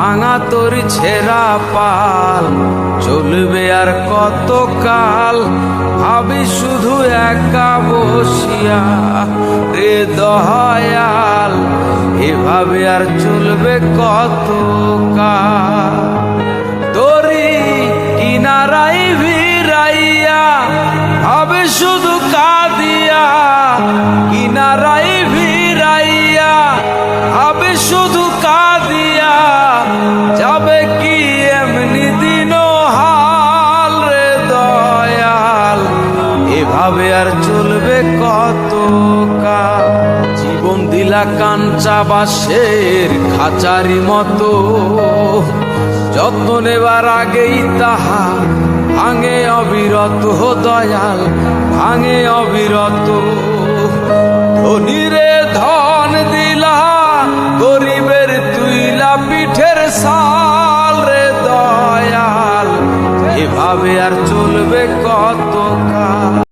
ভাঙা তোর ছেঁড়া পাল চলবে আর কত কাল, ভাবি শুধু একা বসিয়া রে দয়াল, এভাবে আর চলবে কত কাল। তোরি কিনারাই ভিড়াইয়া ভাবে শুধু কাঁদিয়া, কিনারাই ভিড়াইয়া ভাবে শুধু কাঁদিয়া, যাবে কি এমনি দিন হাল রে দয়াল, এভাবে আর চলবে কত কাল। জীবন দিলা কাঞ্চা বাঁশের খাঁচারি মতো, যত্ন নেবার আগেই তাহা ভাঙে অবিরত দয়াল, ভাঙে অবিরত। ধনীরে ধন দিলা, গরিবের তুইলা পিঠের সাল রে দয়াল, এভাবে আর চলবে কত কাল।